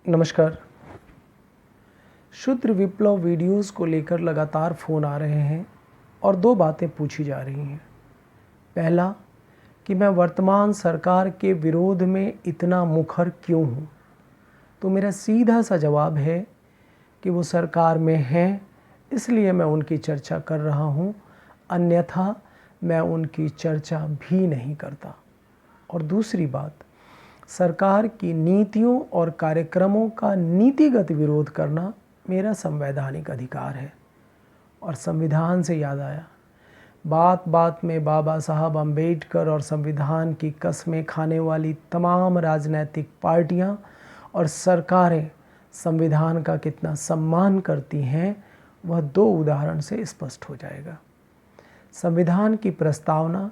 नमस्कार। शुद्र विप्लव वीडियोस को लेकर लगातार फ़ोन आ रहे हैं और दो बातें पूछी जा रही हैं। पहला कि मैं वर्तमान सरकार के विरोध में इतना मुखर क्यों हूँ, तो मेरा सीधा सा जवाब है कि वो सरकार में हैं, इसलिए मैं उनकी चर्चा कर रहा हूँ, अन्यथा मैं उनकी चर्चा भी नहीं करता। और दूसरी बात, सरकार की नीतियों और कार्यक्रमों का नीतिगत विरोध करना मेरा संवैधानिक अधिकार है। और संविधान से याद आया, बात बात में बाबा साहब अम्बेडकर और संविधान की कस्में खाने वाली तमाम राजनीतिक पार्टियां और सरकारें संविधान का कितना सम्मान करती हैं, वह दो उदाहरण से स्पष्ट हो जाएगा। संविधान की प्रस्तावना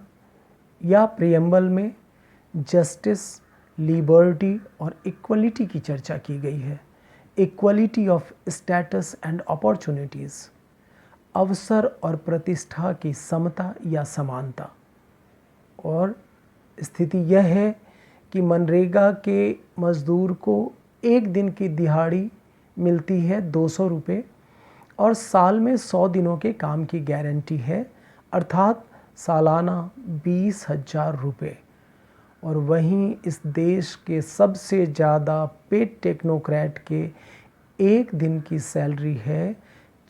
या प्रियम्बल में जस्टिस, लिबर्टी और इक्वलिटी की चर्चा की गई है। Equality of status and opportunities, अवसर और प्रतिष्ठा की समता या समानता। और स्थिति यह है कि मनरेगा के मज़दूर को एक दिन की दिहाड़ी मिलती है 200 रुपये और साल में 100 दिनों के काम की गारंटी है, अर्थात सालाना 20,000 रुपये। और वहीं इस देश के सबसे ज़्यादा पेड टेक्नोक्रेट के एक दिन की सैलरी है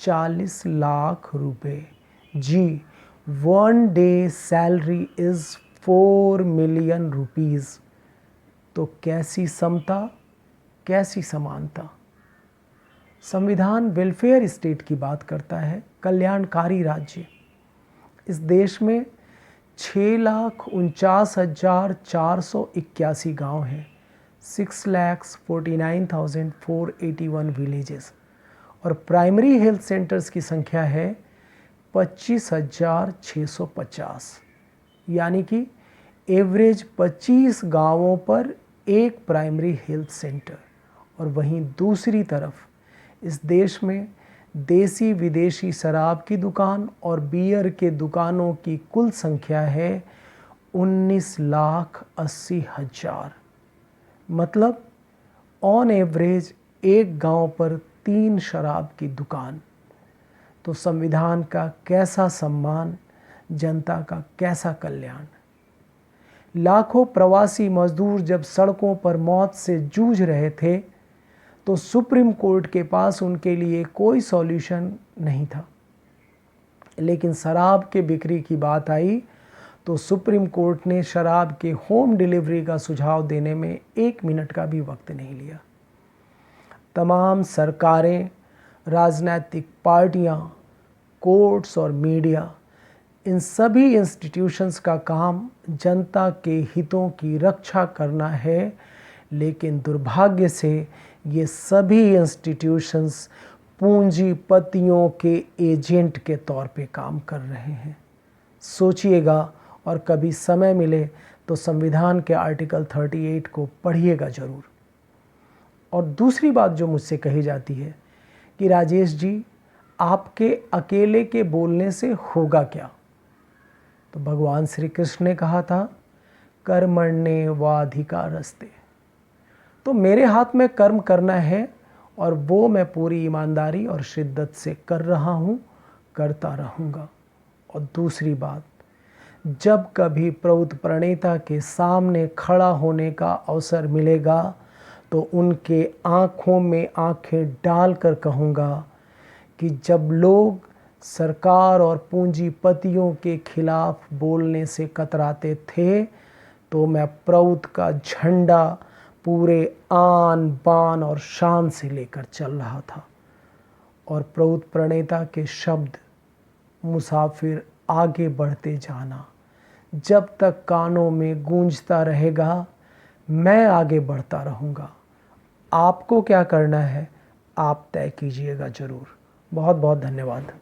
40 लाख रुपए। जी, 1 day salary is 4 million rupees. तो कैसी समता, कैसी समानता। संविधान वेलफेयर स्टेट की बात करता है, कल्याणकारी राज्य। इस देश में 6,49,481 गांव हैं, 6,49,481 विलेजेस। और प्राइमरी हेल्थ सेंटर्स की संख्या है 25,650, यानी कि एवरेज 25 गांवों पर एक प्राइमरी हेल्थ सेंटर। और वहीं दूसरी तरफ इस देश में देसी विदेशी शराब की दुकान और बियर के दुकानों की कुल संख्या है 19,80,000। मतलब ऑन एवरेज एक गांव पर 3 शराब की दुकान। तो संविधान का कैसा सम्मान, जनता का कैसा कल्याण। लाखों प्रवासी मजदूर जब सड़कों पर मौत से जूझ रहे थे तो सुप्रीम कोर्ट के पास उनके लिए कोई सॉल्यूशन नहीं था। लेकिन शराब के बिक्री की बात आई तो सुप्रीम कोर्ट ने शराब के होम डिलीवरी का सुझाव देने में 1 मिनट का भी वक्त नहीं लिया। तमाम सरकारें, राजनीतिक पार्टियां, कोर्ट्स और मीडिया, इन सभी इंस्टीट्यूशंस का काम जनता के हितों की रक्षा करना है। लेकिन दुर्भाग्य से ये सभी इंस्टीट्यूशंस पूंजीपतियों के एजेंट के तौर पे काम कर रहे हैं। सोचिएगा और कभी समय मिले तो संविधान के आर्टिकल 38 को पढ़िएगा ज़रूर। और दूसरी बात जो मुझसे कही जाती है कि राजेश जी, आपके अकेले के बोलने से होगा क्या। तो भगवान श्री कृष्ण ने कहा था, कर्मण्येवाधिकारस्ते। तो मेरे हाथ में कर्म करना है और वो मैं पूरी ईमानदारी और शिद्दत से कर रहा हूँ, करता रहूँगा। और दूसरी बात, जब कभी प्रबुद्ध प्रणेता के सामने खड़ा होने का अवसर मिलेगा तो उनके आँखों में आँखें डालकर कहूँगा कि जब लोग सरकार और पूंजीपतियों के खिलाफ बोलने से कतराते थे तो मैं प्रबुद्ध का झंडा पूरे आन बान और शान से लेकर चल रहा था। और प्रबुद्ध प्रणेता के शब्द, मुसाफिर आगे बढ़ते जाना, जब तक कानों में गूंजता रहेगा मैं आगे बढ़ता रहूँगा। आपको क्या करना है आप तय कीजिएगा ज़रूर। बहुत बहुत धन्यवाद।